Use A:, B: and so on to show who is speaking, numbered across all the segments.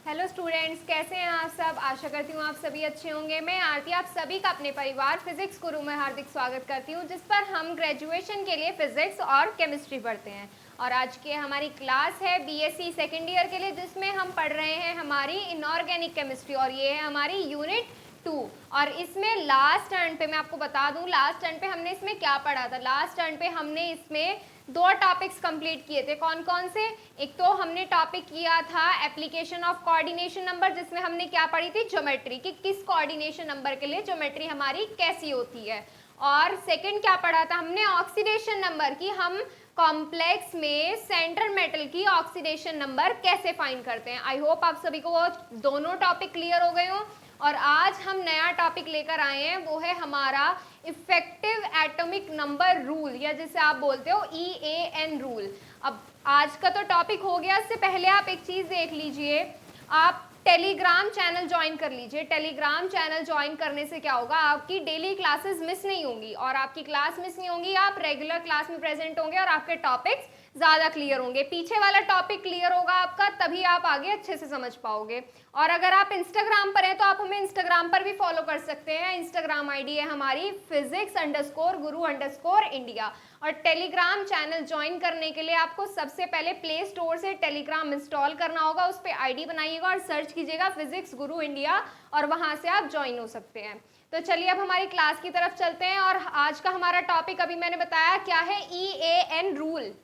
A: Hello students, कैसे हैं आप सब। आशा करती हूँ आप सभी अच्छे होंगे। मैं आरती आप सभी का अपने परिवार फिजिक्स गुरु में हार्दिक स्वागत करती हूँ, जिस पर हम ग्रेजुएशन के लिए फिजिक्स और केमिस्ट्री पढ़ते हैं। और आज की हमारी क्लास है बीएससी सेकेंड ईयर के लिए, जिसमें हम पढ़ रहे हैं हमारी इनऑर्गेनिक केमिस्ट्री, और ये है हमारी यूनिट 2। और इसमें लास्ट टर्न पे मैं आपको बता दूं, लास्ट टर्न पे हमने इसमें क्या पढ़ा था। लास्ट टर्न पे हमने इसमें 2 टॉपिक्स कंप्लीट किए थे। कौन कौन से? एक तो हमने टॉपिक किया था एप्लीकेशन ऑफ कोऑर्डिनेशन नंबर, जिसमें हमने क्या पढ़ी थी, ज्योमेट्री, कि किस कोऑर्डिनेशन नंबर के लिए ज्योमेट्री हमारी कैसी होती है। और सेकंड क्या पढ़ा था हमने, ऑक्सीडेशन नंबर, की हम कॉम्प्लेक्स में सेंट्रल मेटल की ऑक्सीडेशन नंबर कैसे फाइंड करते हैं। आई होप आप सभी को वो दोनों टॉपिक क्लियर हो गए हो। और आज हम नया टॉपिक लेकर आए हैं, वो है हमारा इफेक्टिव एटॉमिक नंबर रूल, या जिसे आप बोलते हो EAN रूल। अब आज का तो टॉपिक हो गया, इससे पहले आप एक चीज देख लीजिए, आप टेलीग्राम चैनल ज्वाइन कर लीजिए। टेलीग्राम चैनल ज्वाइन करने से क्या होगा, आपकी डेली क्लासेस मिस नहीं होंगी, और आपकी क्लास मिस नहीं होंगी, आप रेगुलर क्लास में प्रेजेंट होंगे और आपके टॉपिक्स ज़्यादा क्लियर होंगे। पीछे वाला टॉपिक क्लियर होगा आपका, तभी आप आगे अच्छे से समझ पाओगे। और अगर आप इंस्टाग्राम पर हैं तो आप हमें इंस्टाग्राम पर भी फॉलो कर सकते हैं। इंस्टाग्राम आईडी है हमारी physics_guru_India। और टेलीग्राम चैनल ज्वाइन करने के लिए आपको सबसे पहले प्ले स्टोर से टेलीग्राम इंस्टॉल करना होगा, उस पर आईडी बनाइएगा और सर्च कीजिएगा फिजिक्स गुरु इंडिया, और वहां से आप ज्वाइन हो सकते हैं। तो चलिए अब हमारी क्लास की तरफ चलते हैं। और आज का हमारा टॉपिक अभी मैंने बताया क्या है, EAN रूल।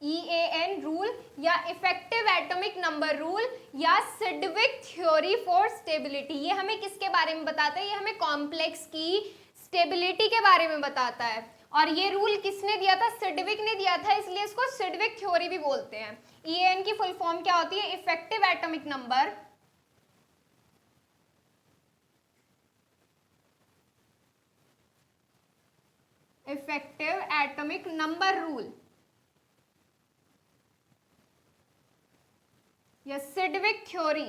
A: EAN रूल या इफेक्टिव एटॉमिक नंबर रूल या सिडविक थ्योरी फॉर स्टेबिलिटी, ये हमें किसके बारे में बताता है, ये हमें कॉम्प्लेक्स की स्टेबिलिटी के बारे में बताता है। और ये रूल किसने दिया था, सिडविक ने दिया था, इसलिए इसको सिडविक थ्योरी भी बोलते हैं। EAN की फुल फॉर्म क्या होती है, effective atomic number, effective atomic number rule या सिडविक थ्योरी।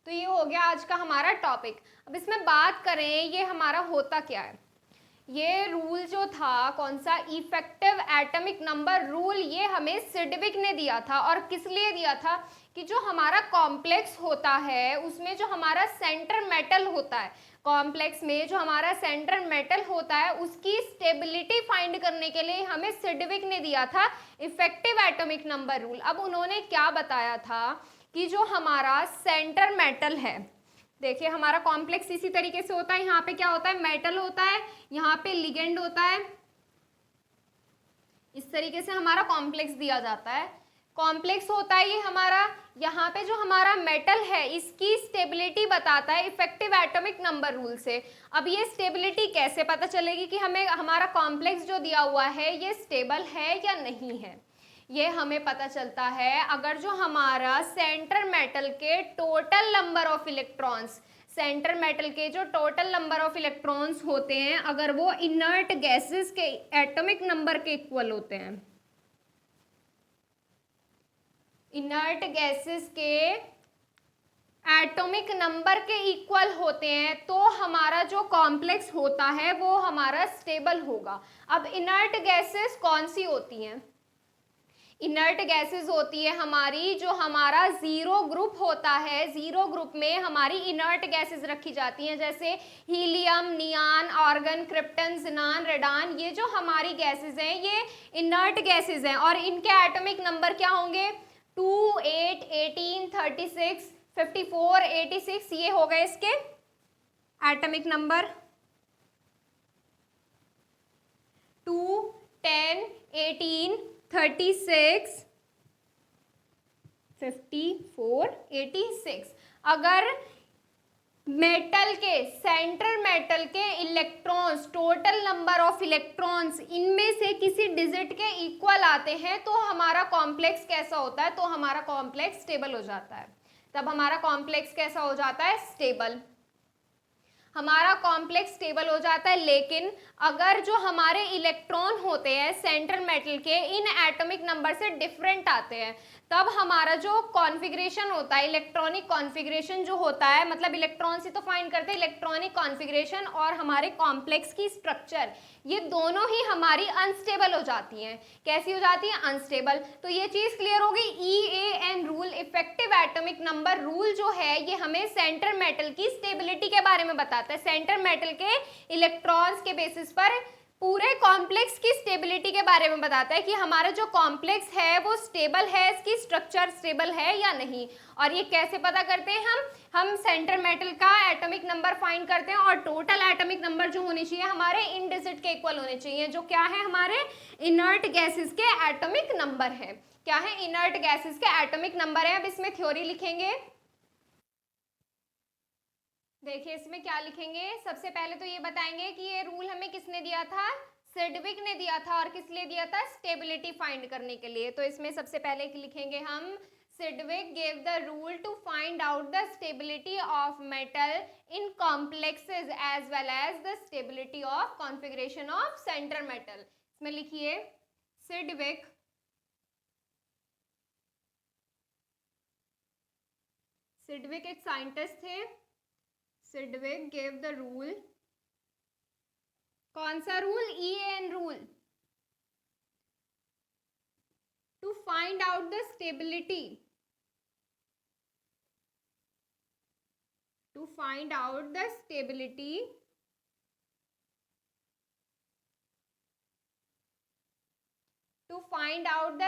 A: तो ये हो गया आज का हमारा टॉपिक। अब इसमें बात करें ये हमारा होता क्या है। ये रूल जो था कौन सा, इफेक्टिव एटॉमिक नंबर रूल, ये हमें सिडविक ने दिया था। और किस लिए दिया था, कि जो हमारा कॉम्प्लेक्स होता है उसमें जो हमारा सेंटर मेटल होता है, कॉम्प्लेक्स में जो हमारा सेंटर मेटल होता है उसकी स्टेबिलिटी फाइंड करने के लिए हमें सिडविक ने दिया था इफेक्टिव एटॉमिक नंबर रूल। अब उन्होंने क्या बताया था कि जो हमारा सेंटर मेटल है, देखिए हमारा कॉम्प्लेक्स इसी तरीके से होता है। यहाँ पे क्या होता है, मेटल होता है, यहाँ पे लिगेंड होता है, इस तरीके से हमारा कॉम्प्लेक्स दिया जाता है। कॉम्प्लेक्स होता है ये हमारा, यहाँ पे जो हमारा मेटल है इसकी स्टेबिलिटी बताता है इफेक्टिव एटॉमिक नंबर रूल से। अब ये स्टेबिलिटी कैसे पता चलेगी कि हमें हमारा कॉम्प्लेक्स जो दिया हुआ है ये स्टेबल है या नहीं है, ये हमें पता चलता है अगर जो हमारा सेंटर मेटल के total number of electrons, centre metal के जो टोटल नंबर ऑफ इलेक्ट्रॉन्स होते हैं अगर वो इनर्ट गैसेस के एटॉमिक नंबर के इक्वल होते हैं, इनर्ट गैसेस के एटॉमिक नंबर के इक्वल होते हैं, तो हमारा जो कॉम्प्लेक्स होता है वो हमारा स्टेबल होगा। अब इनर्ट गैसेस कौन सी होती हैं, इनर्ट गैसेस होती है हमारी जो हमारा जीरो ग्रुप होता है, जीरो ग्रुप में हमारी इनर्ट गैसेस रखी जाती हैं, जैसे हीलियम, नियान, आर्गन, क्रिप्टन, जिनान, रेडान, ये जो हमारी गैसेस हैं ये इनर्ट गैसेस हैं। और इनके एटॉमिक नंबर क्या होंगे, 2, 8, 18, 36, 54, 86, ये हो गए इसके एटॉमिक नंबर। 2, 10, 18, 36, 54, 86। अगर मेटल के, सेंट्रल मेटल के electrons, total number of electrons इनमें से किसी डिजिट के इक्वल आते हैं तो हमारा कॉम्प्लेक्स कैसा होता है, तो हमारा कॉम्प्लेक्स स्टेबल हो जाता है। तब हमारा कॉम्प्लेक्स कैसा हो जाता है, स्टेबल। हमारा कॉम्प्लेक्स स्टेबल हो जाता है। लेकिन अगर जो हमारे इलेक्ट्रॉन होते हैं सेंट्रल मेटल के इन एटॉमिक नंबर से डिफरेंट आते हैं, तब हमारा जो कॉन्फ़िगरेशन होता है, इलेक्ट्रॉनिक कॉन्फ़िगरेशन जो होता है, मतलब इलेक्ट्रॉन से तो फाइंड करते हैं, इलेक्ट्रॉनिक कॉन्फ़िगरेशन और हमारे कॉम्प्लेक्स की स्ट्रक्चर, ये दोनों ही हमारी अनस्टेबल हो जाती हैं। कैसी हो जाती है? अनस्टेबल। तो ये चीज क्लियर हो गई। EAN rule, effective atomic number rule जो है, ये हमें सेंटर मेटल की स्टेबिलिटी के बारे में बताता है। सेंटर मेटल के इलेक्ट्रॉन्स के बेसिस पर पूरे कॉम्प्लेक्स की स्टेबिलिटी के बारे में बताता है कि हमारा जो कॉम्प्लेक्स है वो स्टेबल है, इसकी स्ट्रक्चर स्टेबल है या नहीं। और ये कैसे पता करते हैं? हम सेंटर मेटल का एटॉमिक नंबर फाइंड करते हैं और टोटल एटॉमिक नंबर जो होने चाहिए हमारे इन डिजिट के इक्वल होने चाहिए, जो क्या है? हमारे इनर्ट गैसेस के एटॉमिक नंबर है। क्या है? इनर्ट गैसेस के एटॉमिक नंबर है। अब इसमें थ्योरी लिखेंगे। देखिए इसमें क्या लिखेंगे। सबसे पहले तो ये बताएंगे कि ये रूल हमें किसने दिया था? सिडविक ने दिया था। और किस लिए दिया था? स्टेबिलिटी फाइंड करने के लिए। तो इसमें सबसे पहले लिखेंगे हम, Sidgwick gave the rule to find out the stability of metal in complexes as well as the stability of configuration of center metal. इसमें लिखिए Sidgwick एक साइंटिस्ट थे। Sidgwick gave the rule, कौन सा rule? EAN rule, to find out the stability, to find out the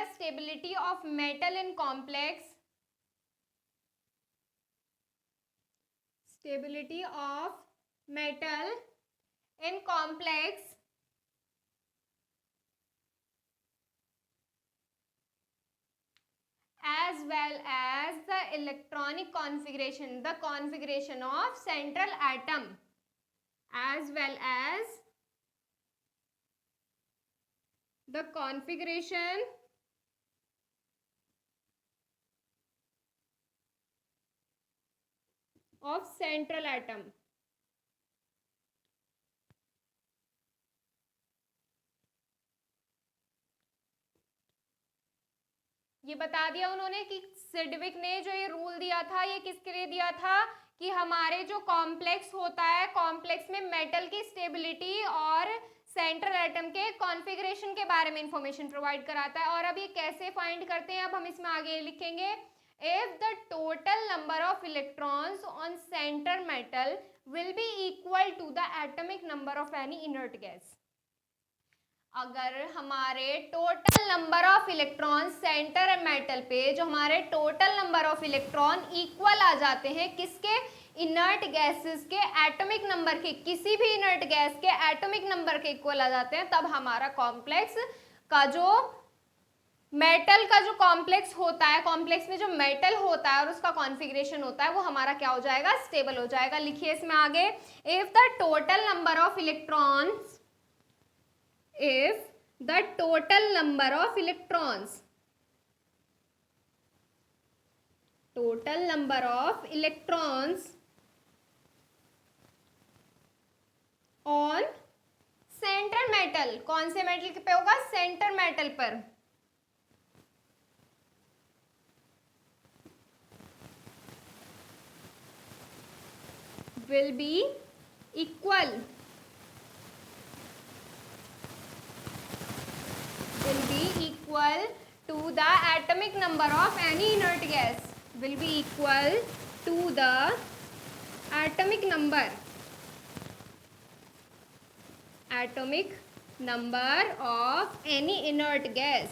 A: stability of metal in complex, stability of metal in complex as well as the electronic configuration, the configuration of central atom, as well as the configuration of central atom. ये बता दिया उन्होंने कि Sidgwick ने जो ये rule दिया था, ये किसके लिए दिया था? कि हमारे जो कॉम्प्लेक्स होता है, कॉम्प्लेक्स में मेटल की स्टेबिलिटी और सेंट्रल एटम के कॉन्फ़िगरेशन के बारे में इंफॉर्मेशन प्रोवाइड कराता है। और अब ये कैसे फाइंड करते हैं, अब हम इसमें आगे लिखेंगे, if the total number of electrons on centre metal will be equal to the atomic number of any inert gas. अगर हमारे total number of electron centre metal पे, जो हमारे total number of electron equal आ जाते हैं किसके? Inert gases के एटॉमिक नंबर के, किसी भी इनर्ट गैस के एटॉमिक नंबर के इक्वल आ जाते हैं, तब हमारा कॉम्प्लेक्स का जो मेटल का जो कॉम्प्लेक्स होता है, कॉम्प्लेक्स में जो मेटल होता है और उसका कॉन्फ़िगरेशन होता है, वो हमारा क्या हो जाएगा? स्टेबल हो जाएगा। लिखिए इसमें आगे, if the total number of electrons, if the total number of electrons on centre metal, कौन से मेटल पे होगा? सेंटर मेटल पर, will be equal to the atomic number of any inert gas, will be equal to the atomic number of any inert gas.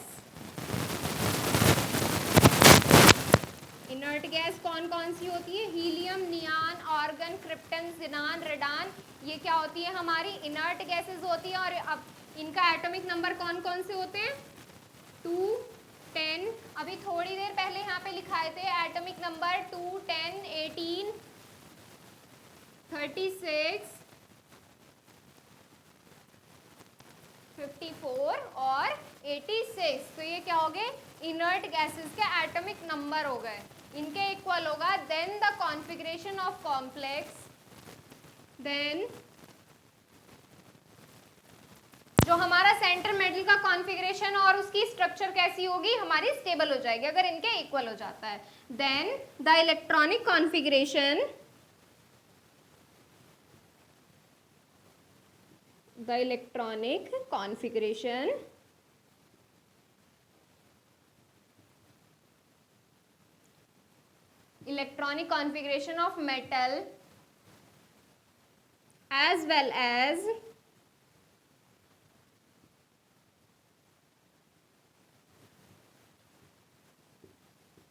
A: Inert gas कौन कौन सी होती है? Helium, नियान, argon, krypton, जिनान, radon, ये क्या होती है? हमारी इनर्ट गैसेस होती है। और अब इनका एटॉमिक नंबर कौन कौन से होते हैं? 2, 10, अभी थोड़ी देर पहले यहाँ पे लिखाए थे एटॉमिक नंबर 2, 10, 18, 36, 54 और 86। तो ये क्या हो गए? इनर्ट गैसेस के एटॉमिक नंबर हो गए, इनके इक्वल होगा। Then the configuration of complex, then जो हमारा सेंटर मेटल का कॉन्फ़िगरेशन और उसकी स्ट्रक्चर कैसी होगी, हमारी स्टेबल हो जाएगी अगर इनके इक्वल हो जाता है। Then the electronic configuration, the electronic configuration of metal as well as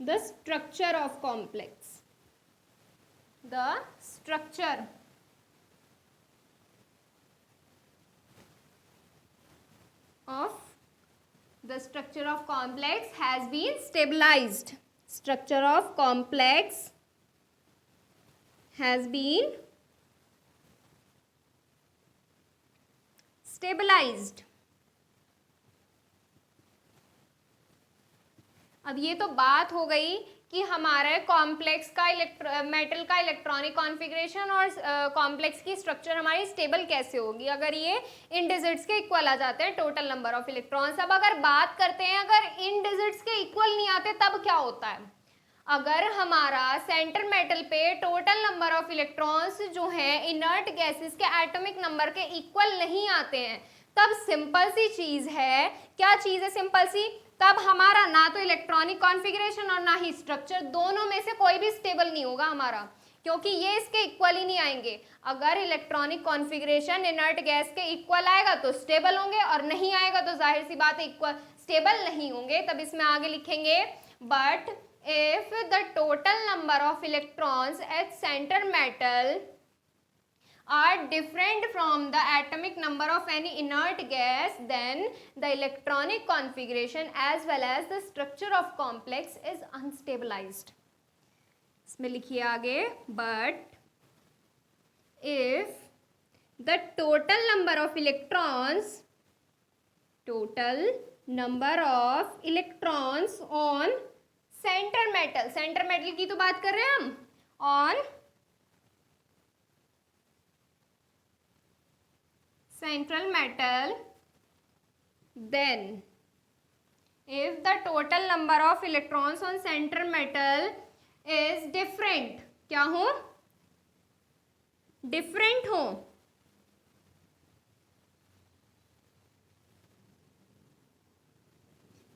A: the structure of complex, the structure of complex has been stabilized. Structure of complex has been stabilized. अब ये तो बात हो गई कि हमारे कॉम्प्लेक्स का मेटल का इलेक्ट्रॉनिक कॉन्फ़िगरेशन और कॉम्प्लेक्स की स्ट्रक्चर हमारी स्टेबल कैसे होगी अगर ये इन डिजिट्स के इक्वल आ जाते हैं टोटल नंबर ऑफ इलेक्ट्रॉन्स। अब अगर बात करते हैं अगर इन डिजिट्स के इक्वल नहीं आते तब क्या होता है, अगर हमारा सेंटर मेटल पे टोटल नंबर ऑफ इलेक्ट्रॉन्स जो है इनर्ट गैसेस के एटॉमिक नंबर के इक्वल नहीं आते हैं, तब सिंपल सी चीज है, क्या चीज है सिंपल सी, तब हमारा ना तो इलेक्ट्रॉनिक कॉन्फ़िगरेशन और ना ही स्ट्रक्चर, दोनों में से कोई भी स्टेबल नहीं होगा हमारा, क्योंकि ये इसके इक्वल ही नहीं आएंगे। अगर इलेक्ट्रॉनिक कॉन्फ़िगरेशन इनर्ट गैस के इक्वल आएगा तो स्टेबल होंगे और नहीं आएगा तो जाहिर सी बात है इक्वल स्टेबल नहीं होंगे। तब इसमें आगे लिखेंगे but if the total number of electrons at center metal are different from the atomic number of any inert gas, then the electronic configuration as well as the structure of complex is unstabilized. इसमें लिखिए आगे, but if the total number of electrons on centre metal की तो बात कर रहे हैं हम, on central metal, then if the total number of electrons on centre metal is different, क्या हो, डिफरेंट हो,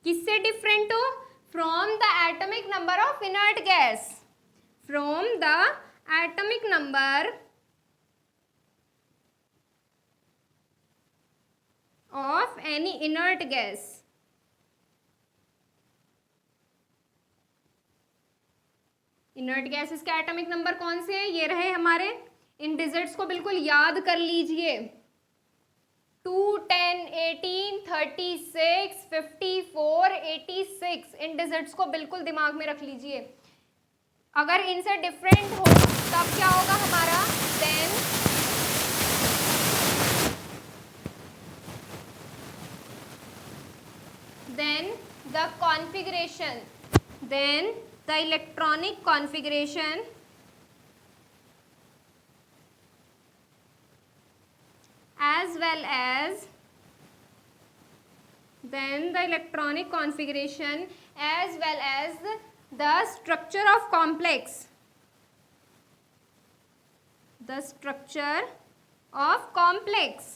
A: किससे डिफरेंट हो, from the atomic number of inert gas, from the atomic number of any inert gas, inert gases के atomic number कौन से हैं, ये रहे हमारे, इन डिजिट्स को बिल्कुल याद कर लीजिए, 2, 10, 18, 36, 54, 86, इन डिजिट्स को बिल्कुल दिमाग में रख लीजिए। अगर इनसे डिफरेंट हो तब क्या होगा हमारा, then the configuration, then the electronic configuration as well as then the electronic configuration as well as the structure of complex, the structure of complex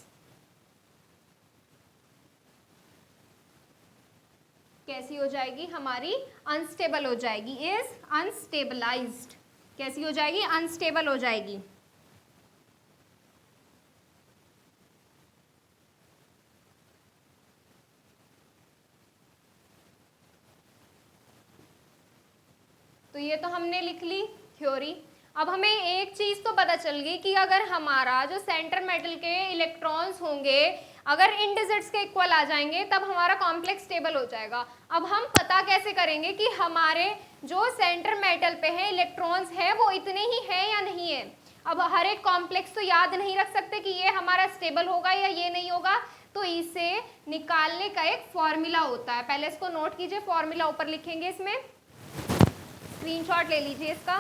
A: कैसी हो जाएगी हमारी, अनस्टेबल हो जाएगी, इज अनस्टेबलाइज्ड, कैसी हो जाएगी, अनस्टेबल हो जाएगी। तो ये तो हमने लिख ली थ्योरी। अब हमें एक चीज़ तो पता चल गई कि अगर हमारा जो सेंटर मेटल के इलेक्ट्रॉन्स होंगे अगर इन डिजिट्स के इक्वल आ जाएंगे तब हमारा कॉम्प्लेक्स स्टेबल हो जाएगा। अब हम पता कैसे करेंगे कि हमारे जो सेंटर मेटल पे है इलेक्ट्रॉन्स हैं वो इतने ही हैं या नहीं है। अब हर एक कॉम्प्लेक्स तो याद नहीं रख सकते कि ये हमारा स्टेबल होगा या ये नहीं होगा, तो इसे निकालने का एक फॉर्मूला होता है। पहले इसको नोट कीजिए, फॉर्मूला ऊपर लिखेंगे, इसमें स्क्रीनशॉट ले लीजिए इसका।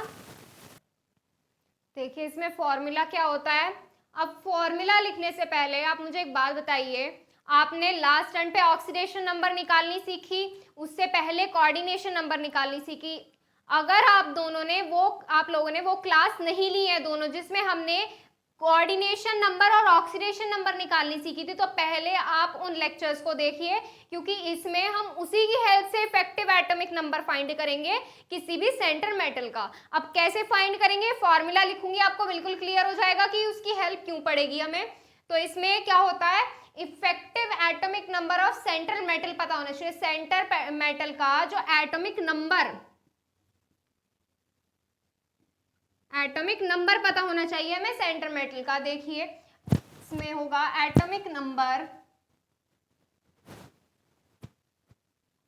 A: देखिए इसमें फॉर्मूला क्या होता है, अब फॉर्मूला लिखने से पहले आप मुझे एक बात बताइए, आपने लास्ट टर्न पे ऑक्सीडेशन नंबर निकालनी सीखी, उससे पहले कोऑर्डिनेशन नंबर निकालनी सीखी। अगर आप लोगों ने वो क्लास नहीं ली है दोनों, जिसमें हमने कोऑर्डिनेशन नंबर और ऑक्सीडेशन नंबर निकालनी सीखी थी, तो पहले आप उन लेक्चर्स को देखिए, क्योंकि इसमें हम उसी की हेल्प से इफेक्टिव एटॉमिक नंबर फाइंड करेंगे किसी भी सेंटर मेटल का। अब कैसे फाइंड करेंगे, फॉर्मूला लिखूंगी, आपको बिल्कुल क्लियर हो जाएगा कि उसकी हेल्प क्यों पड़ेगी हमें। तो इसमें क्या होता है, effective atomic number of central metal पता होना चाहिए। सेंटर मेटल का जो एटॉमिक नंबर पता होना चाहिए हमें सेंटर मेटल का। देखिए इसमें होगा atomic number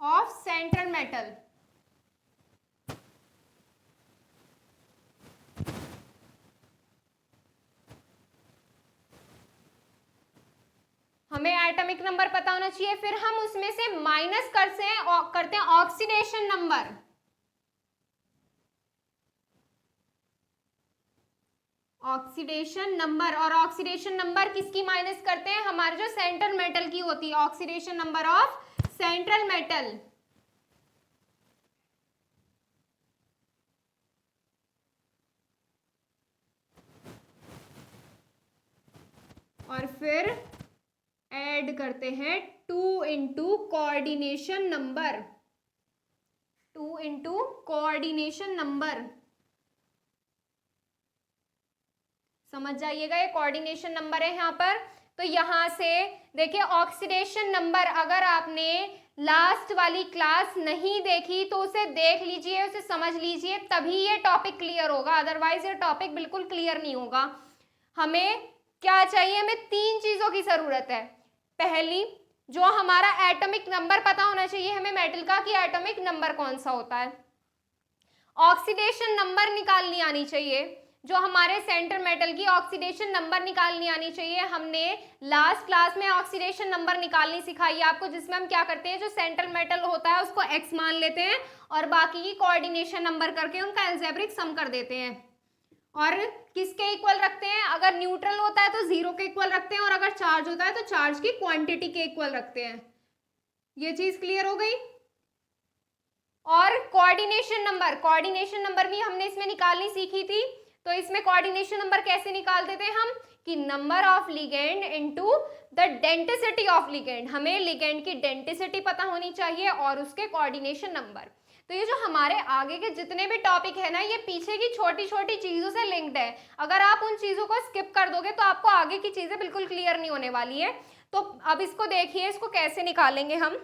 A: of central metal. हमें एटॉमिक नंबर पता होना चाहिए, फिर हम उसमें से माइनस करते हैं ऑक्सीडेशन नंबर। ऑक्सीडेशन नंबर, और ऑक्सीडेशन नंबर किसकी माइनस करते हैं, हमारे जो सेंट्रल मेटल की होती है, oxidation number of central metal. और फिर ऐड करते हैं 2 into coordination number, 2 into coordination number. समझ जाइएगा, ये कोऑर्डिनेशन नंबर है यहाँ पर। तो यहां से देखिए ऑक्सीडेशन नंबर, अगर आपने लास्ट वाली क्लास नहीं देखी तो उसे देख लीजिए, उसे समझ लीजिए, तभी ये टॉपिक क्लियर होगा, अदरवाइज ये टॉपिक बिल्कुल क्लियर नहीं होगा। हमें क्या चाहिए, हमें 3 चीजों की जरूरत है। पहली, जो हमारा एटॉमिक नंबर पता होना चाहिए हमें मेटल का, कि एटॉमिक नंबर कौन सा होता है। ऑक्सीडेशन नंबर निकालनी आनी चाहिए, जो हमारे सेंटर मेटल की ऑक्सीडेशन नंबर निकालनी आनी चाहिए। हमने लास्ट क्लास में ऑक्सीडेशन नंबर निकालनी सिखाई है आपको, जिसमें हम क्या करते हैं, जो सेंट्रल मेटल होता है उसको x मान लेते हैं और बाकी की कोऑर्डिनेशन नंबर करके उनका एल्जेब्रिक सम कर देते हैं। और किसके इक्वल रखते हैं, अगर न्यूट्रल होता है तो 0 के इक्वल रखते हैं, और अगर चार्ज होता है तो चार्ज की क्वांटिटी के इक्वल रखते हैं। ये चीज क्लियर हो गई। और कोऑर्डिनेशन नंबर भी हमने इसमें निकालनी सीखी थी। तो इसमें कोऑर्डिनेशन नंबर कैसे निकालते थे हम, कि number of ligand into the density of ligand. हमें लिगेंड की डेंसिटी पता होनी चाहिए और उसके कोऑर्डिनेशन नंबर। तो ये जो हमारे आगे के जितने भी टॉपिक है ना, ये पीछे की छोटी छोटी चीजों से लिंक्ड है। अगर आप उन चीजों को स्किप कर दोगे तो आपको आगे की चीजें बिल्कुल क्लियर नहीं होने वाली है। तो अब इसको देखिए, इसको कैसे निकालेंगे हम।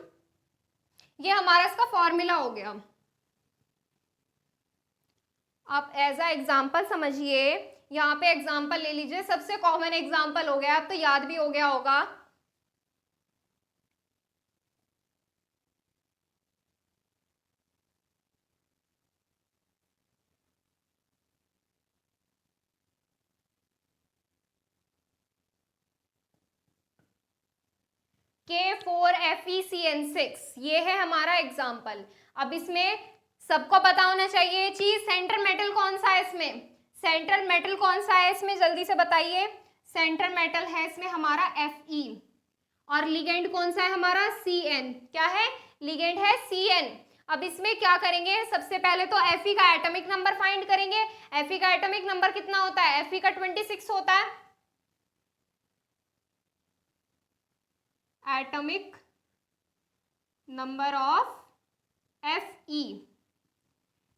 A: ये हमारा इसका फॉर्मूला हो गया। आप एज अ एग्जाम्पल समझिए, यहाँ पे एग्जाम्पल ले लीजिए, सबसे कॉमन एग्जाम्पल हो गया, आप तो याद भी हो गया होगा। K4FeCN6, ये है हमारा एग्जाम्पल। अब इसमें सबको पता होना चाहिए ये चीज, सेंट्रल मेटल कौन सा है इसमें, सेंट्रल मेटल कौन सा है इसमें, जल्दी से बताइए। सेंट्रल मेटल है इसमें हमारा Fe, और लिगेंड कौन सा है हमारा Cn। क्या है, लिगेंड है Cn। अब इसमें क्या करेंगे, सबसे पहले तो Fe का एटॉमिक नंबर फाइंड करेंगे। Fe का एटॉमिक नंबर कितना होता है, Fe का 26 होता है। Atomic number of Fe,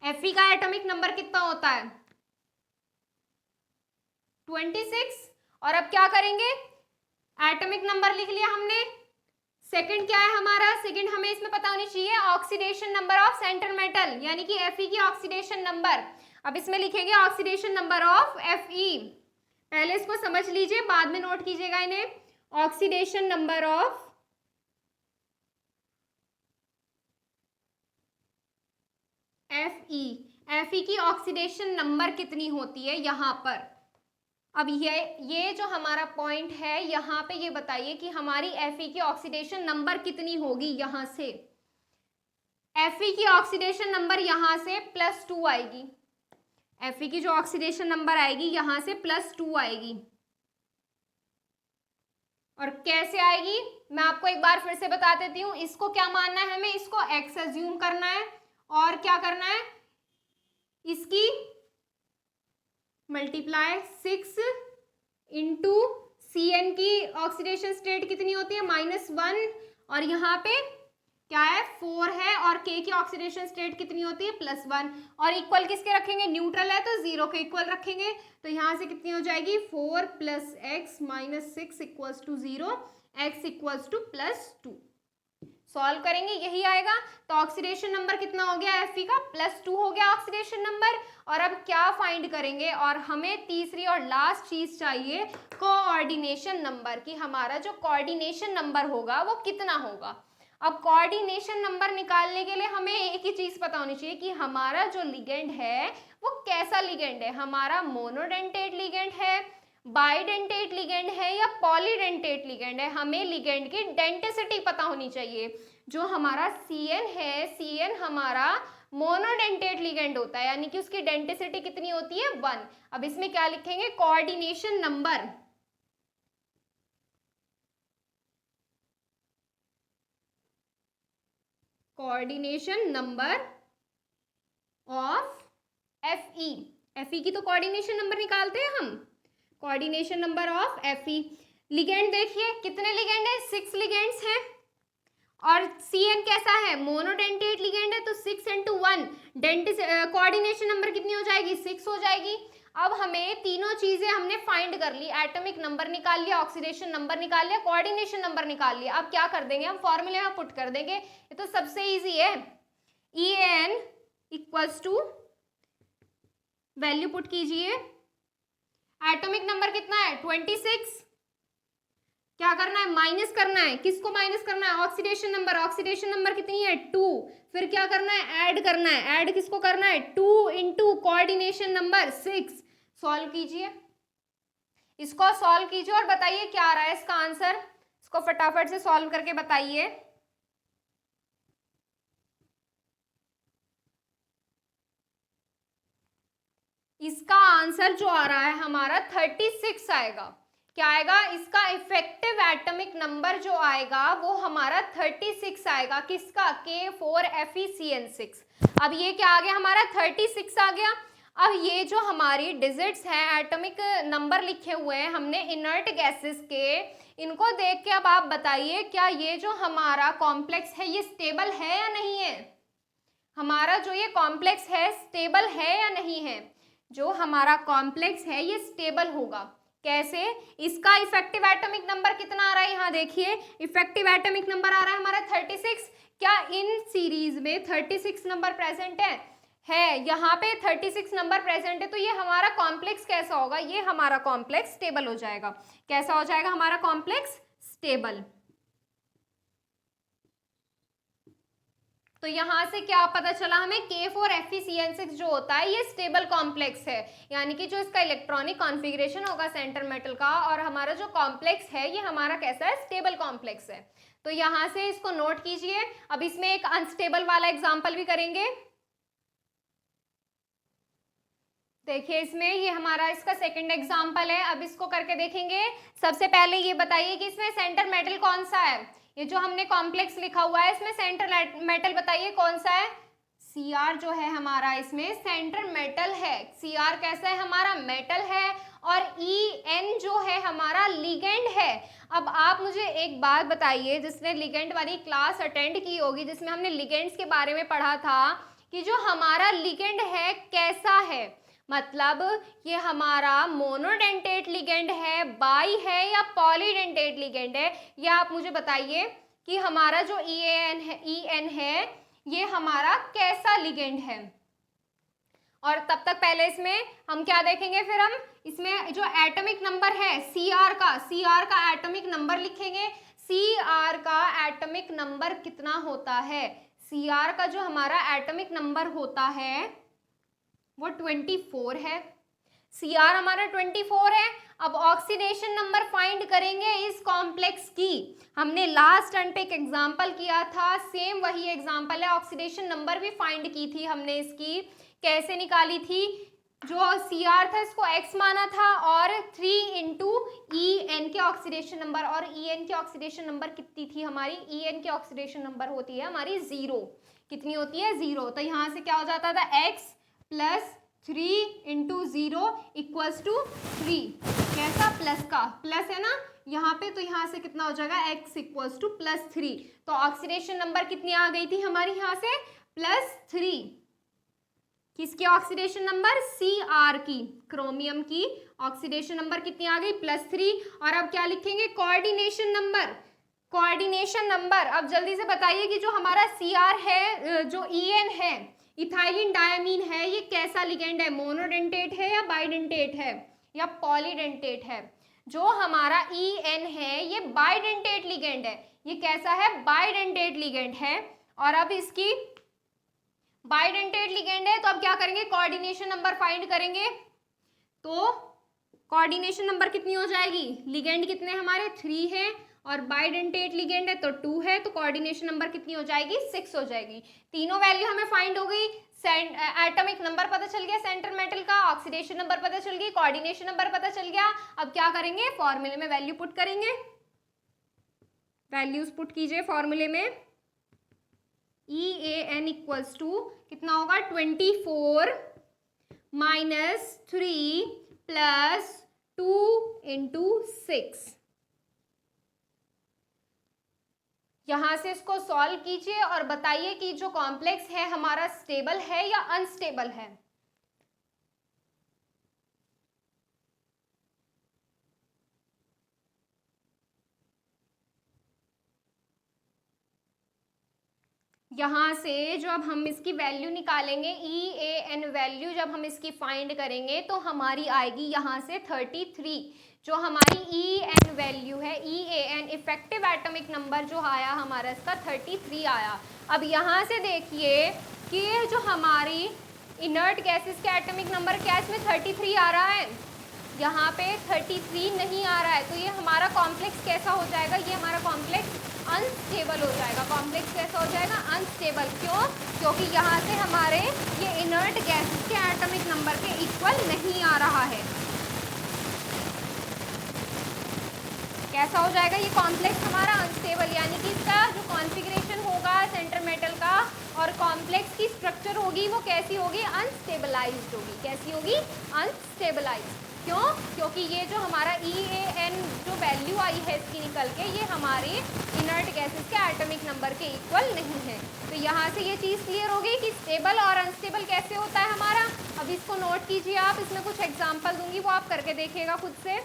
A: Fe का एटॉमिक नंबर कितना होता है, 26। और अब क्या करेंगे, एटॉमिक नंबर लिख लिया हमने। सेकंड क्या है हमारा, सेकंड हमें इसमें पता होनी चाहिए oxidation number of central metal, यानी कि Fe की ऑक्सीडेशन नंबर। अब इसमें लिखेंगे ऑक्सीडेशन नंबर ऑफ Fe। पहले इसको समझ लीजिए, बाद में नोट कीजिएगा इन्हें। ऑक्सीडेशन नंबर ऑफ Fe की ऑक्सीडेशन नंबर कितनी होती है यहाँ पर। अब ये जो हमारा पॉइंट है, यहाँ पे ये बताइए कि हमारी Fe की ऑक्सीडेशन नंबर कितनी होगी। यहाँ से Fe की ऑक्सीडेशन नंबर यहाँ से +2 आएगी। Fe की जो ऑक्सीडेशन नंबर आएगी यहाँ से +2 आएगी। और कैसे आएगी मैं आपको एक बार फिर से बता देती हूँ। इसको क्या मानना है हमें, इसको x अज्यूम करना है और क्या करना है, इसकी मल्टीप्लाई 6 इंटू Cn की ऑक्सीडेशन स्टेट कितनी होती है -1 और यहाँ पे क्या है 4 है और K की ऑक्सीडेशन स्टेट कितनी होती है +1 और इक्वल किसके रखेंगे, न्यूट्रल है तो 0 के इक्वल रखेंगे। तो यहाँ से कितनी हो जाएगी 4 + x - 6 = 0, x = +2। सॉल्व करेंगे यही आएगा। तो ऑक्सीडेशन नंबर कितना हो गया Fe का +2 हो गया ऑक्सीडेशन नंबर। और अब क्या फाइंड करेंगे, और हमें तीसरी और लास्ट चीज चाहिए कोऑर्डिनेशन नंबर, कि हमारा जो कोऑर्डिनेशन नंबर होगा वो कितना होगा। अब कोऑर्डिनेशन नंबर निकालने के लिए हमें एक ही चीज पता होनी चाहिए कि हमारा जो लिगेंड है वो कैसा लिगेंड है, हमारा मोनोडेंटेट लिगेंड है, बाइडेंटेट लिगेंड है या पॉलीडेंटेट लिगेंड है। हमें लिगेंड की डेंटिसिटी पता होनी चाहिए। जो हमारा Cn है, Cn हमारा मोनोडेंटेट लिगेंड होता है, यानी कि उसकी डेंटिसिटी कितनी होती है 1। अब इसमें क्या लिखेंगे, coordination number, coordination number of Fe की तो कोऑर्डिनेशन नंबर निकालते हैं हम, coordination number of Fe। Ligand देखिए कितने लिगेंड है, 6 लिगेंड्स हैं और Cn कैसा है, मोनोडेंटेट लिगेंड है, तो 6 × 1 कोऑर्डिनेशन नंबर कितनी हो जाएगी 6 हो जाएगी। अब हमें तीनों चीजें हमने फाइंड कर ली, एटॉमिक नंबर निकाल लिया, ऑक्सीडेशन नंबर निकाल लिया, कोऑर्डिनेशन नंबर निकाल लिया। अब क्या कर देंगे हम, फॉर्मूले में पुट कर देंगे, ये तो सबसे इजी है। En = वैल्यू पुट कीजिए, एटॉमिक नंबर कितना है 26, क्या करना है माइनस करना है, किसको माइनस करना है, ऑक्सीडेशन नंबर, ऑक्सीडेशन नंबर कितनी है 2, फिर क्या करना है ऐड करना है, ऐड किसको करना है 2 × कोऑर्डिनेशन नंबर 6। सॉल्व कीजिए, इसको सॉल्व कीजिए और बताइए क्या आ रहा है इसका आंसर, इसको फटाफट से सॉल्व करके बताइए। इसका आंसर जो आ रहा है हमारा 36 आएगा। क्या आएगा, इसका इफेक्टिव एटॉमिक नंबर जो आएगा वो हमारा 36 आएगा, किसका K4FeCN6। अब ये क्या आ गया हमारा 36 आ गया। अब ये जो हमारी डिजिट्स हैं, एटॉमिक नंबर लिखे हुए हैं हमने इनर्ट गैसेस के, इनको देख के अब आप बताइए क्या ये जो हमारा कॉम्प्लेक्स है ये स्टेबल है या नहीं है। हमारा जो ये कॉम्प्लेक्स है स्टेबल है या नहीं है, जो हमारा कॉम्प्लेक्स है ये स्टेबल होगा कैसे, इसका इफेक्टिव एटॉमिक नंबर कितना आ रहा है, यहाँ देखिए इफेक्टिव एटॉमिक नंबर आ रहा है हमारा 36। क्या इन सीरीज में 36 नंबर प्रेजेंट है यहाँ पे 36 नंबर प्रेजेंट है, तो ये हमारा कॉम्प्लेक्स कैसा होगा, ये हमारा कॉम्प्लेक्स स्टेबल हो जाएगा। कैसा हो जाएगा हमारा कॉम्प्लेक्स स्टेबल। तो यहाँ से क्या पता चला हमें, K4FeCN6 जो होता है ये स्टेबल कॉम्प्लेक्स है, यानी कि जो इसका इलेक्ट्रॉनिक कॉन्फ़िगरेशन होगा सेंटर मेटल का, और हमारा जो कॉम्प्लेक्स है ये हमारा कैसा है, स्टेबल कॉम्प्लेक्स है। तो यहाँ से इसको नोट कीजिए। अब इसमें एक अनस्टेबल वाला एग्जाम्पल भी करेंगे। देखिए इसमें ये हमारा इसका सेकंड एग्जाम्पल है। अब इसको करके देखेंगे। सबसे पहले ये बताइए कि इसमें सेंटर मेटल कौन सा है, ये जो हमने कॉम्प्लेक्स लिखा हुआ है इसमें सेंटर मेटल बताइए कौन सा है, Cr जो है हमारा इसमें सेंटर मेटल है। Cr कैसा है हमारा मेटल है, और En जो है हमारा लिगेंड है। अब आप मुझे एक बात बताइए, जिसने लिगेंड वाली क्लास अटेंड की होगी जिसमें हमने लिगेंड्स के बारे में पढ़ा था, कि जो हमारा लिगेंड है कैसा है, मतलब ये हमारा मोनोडेंटेट लिगेंड है, बाई है या पॉलीडेंटेट लिगेंड है, ये आप मुझे बताइए कि हमारा जो En है ये हमारा कैसा लिगेंड है। और तब तक पहले इसमें हम क्या देखेंगे, फिर हम इसमें जो एटॉमिक नंबर है Cr का एटॉमिक नंबर लिखेंगे। Cr का एटॉमिक नंबर कितना होता है, Cr का जो हमारा एटॉमिक नंबर होता है वो 24 है। Cr हमारा 24 है। अब ऑक्सीडेशन नंबर फाइंड करेंगे इस कॉम्प्लेक्स की। हमने लास्ट टर्न पे एक एग्जांपल किया था, सेम वही एग्जांपल है। ऑक्सीडेशन नंबर भी फाइंड की थी हमने, इसकी कैसे निकाली थी, जो Cr था इसको x माना था और 3 इंटू En के ऑक्सीडेशन नंबर, और En के ऑक्सीडेशन नंबर कितनी थी हमारी, En के ऑक्सीडेशन नंबर होती है हमारी 0। कितनी होती है, 0। तो यहाँ से क्या हो जाता था, x plus 3 into 0 equals to 3। कैसा, प्लस का, प्लस है ना यहाँ पे, तो यहाँ से कितना हो जाएगा, x इक्वल्स टू प्लस 3। तो ऑक्सीडेशन नंबर कितनी आ गई थी हमारी यहाँ से, प्लस 3। किसकी ऑक्सीडेशन नंबर, Cr की, क्रोमियम की ऑक्सीडेशन नंबर कितनी आ गई, प्लस 3। और अब क्या लिखेंगे, कोऑर्डिनेशन नंबर। कोऑर्डिनेशन नंबर, अब जल्दी से बताइए कि जो हमारा Cr है, जो En है, इथाइलिन डायमीन है, ये कैसा लिगेंड है, मोनोडेंटेट है या बाइडेंटेट है या पॉलीडेंटेट है। जो हमारा En है ये बाइडेंटेट लिगेंड है, ये कैसा है, बाइडेंटेट लिगेंड है। और अब इसकी बाइडेंटेट लिगेंड है, तो अब क्या करेंगे, कोऑर्डिनेशन नंबर फाइंड करेंगे। तो कोऑर्डिनेशन नंबर कितनी हो जाएगी, लिगेंड कितने हमारे 3 है और बाइडेंटेट लिगेंड है तो 2 है, तो कोऑर्डिनेशन नंबर कितनी हो जाएगी, 6 हो जाएगी। तीनों वैल्यू हमें फाइंड हो गई, एटॉमिक नंबर पता चल गया सेंटर मेटल का, ऑक्सीडेशन नंबर पता चल गई, कोऑर्डिनेशन नंबर पता चल गया। अब क्या करेंगे, फॉर्मूले में वैल्यू पुट करेंगे, वैल्यूज पुट कीजिए फॉर्मूले में। EAN इक्वल्स टू कितना होगा, 24 माइनस 3 प्लस 2 इंटू 6। यहां से इसको सॉल्व कीजिए और बताइए कि जो कॉम्प्लेक्स है हमारा स्टेबल है या अनस्टेबल है। यहाँ से जो अब हम इसकी वैल्यू निकालेंगे, EAN वैल्यू जब हम इसकी फाइंड करेंगे तो हमारी आएगी यहाँ से 33। जो हमारी EAN वैल्यू है, EAN इफेक्टिव एटॉमिक नंबर जो आया हमारा इसका 33 आया। अब यहाँ से देखिए कि जो हमारी इनर्ट गैसेस के एटॉमिक नंबर क्या इसमें 33 आ रहा है, यहाँ पे 33 नहीं आ रहा है, तो ये हमारा कॉम्प्लेक्स कैसा हो जाएगा, ये हमारा कॉम्प्लेक्स अनस्टेबल हो जाएगा। कॉम्प्लेक्स कैसा हो जाएगा, अनस्टेबल। क्यों, क्योंकि यहाँ से हमारे ये इनर्ट गैसेस के एटॉमिक नंबर के इक्वल नहीं आ रहा है। कैसा हो जाएगा ये कॉम्प्लेक्स हमारा, अनस्टेबल, यानी कि इसका जो कॉन्फ़िगरेशन होगा सेंटर मेटल का और कॉम्प्लेक्स की स्ट्रक्चर होगी वो कैसी होगी, अनस्टेबलाइज्ड होगी। कैसी होगी, अनस्टेबलाइज्ड। क्यों, क्योंकि ये जो हमारा EAN जो वैल्यू आई है इसकी निकल के, ये हमारे इनर्ट गैसेस के एटॉमिक नंबर के इक्वल नहीं है। तो यहाँ से ये चीज़ क्लियर हो गई कि स्टेबल और अनस्टेबल कैसे होता है हमारा। अब इसको नोट कीजिए आप, इसमें कुछ एग्जाम्पल दूंगी वो आप करके देखिएगा खुद से।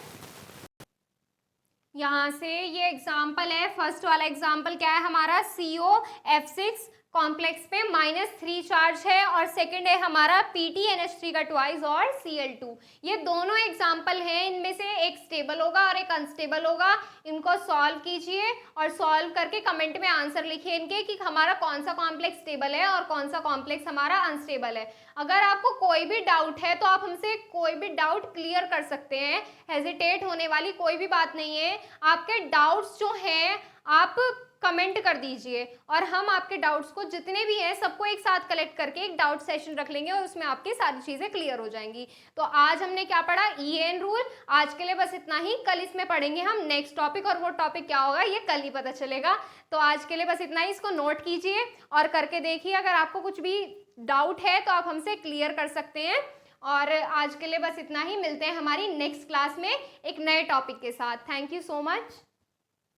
A: यहाँ से ये एग्जाम्पल है, फर्स्ट वाला एग्जाम्पल क्या है हमारा, COF6 कॉम्प्लेक्स पे -3 चार्ज है, और सेकंड है हमारा PTNH3 का ट्वाइस और Cl2। ये दोनों एग्जाम्पल हैं, इनमें से एक स्टेबल होगा और एक अनस्टेबल होगा। इनको सॉल्व कीजिए और सॉल्व करके कमेंट में आंसर लिखिए इनके कि हमारा कौन सा कॉम्प्लेक्स स्टेबल है और कौन सा कॉम्प्लेक्स हमारा अनस्टेबल है। अगर आपको कोई भी डाउट है तो आप हमसे कोई भी डाउट क्लियर कर सकते हैं, हेजिटेट होने वाली कोई भी बात नहीं है। आपके डाउट्स जो हैं आप कमेंट कर दीजिए और हम आपके डाउट्स को जितने भी हैं सबको एक साथ कलेक्ट करके एक डाउट सेशन रख लेंगे और उसमें आपकी सारी चीज़ें क्लियर हो जाएंगी। तो आज हमने क्या पढ़ा, EAN रूल। आज के लिए बस इतना ही, कल इसमें पढ़ेंगे हम नेक्स्ट टॉपिक, और वो टॉपिक क्या होगा ये कल ही पता चलेगा। तो आज के लिए बस इतना ही, इसको नोट कीजिए और करके देखिए। अगर आपको कुछ भी डाउट है तो आप हमसे क्लियर कर सकते हैं। और आज के लिए बस इतना ही, मिलते हैं हमारी नेक्स्ट क्लास में एक नए टॉपिक के साथ। Thank you so much.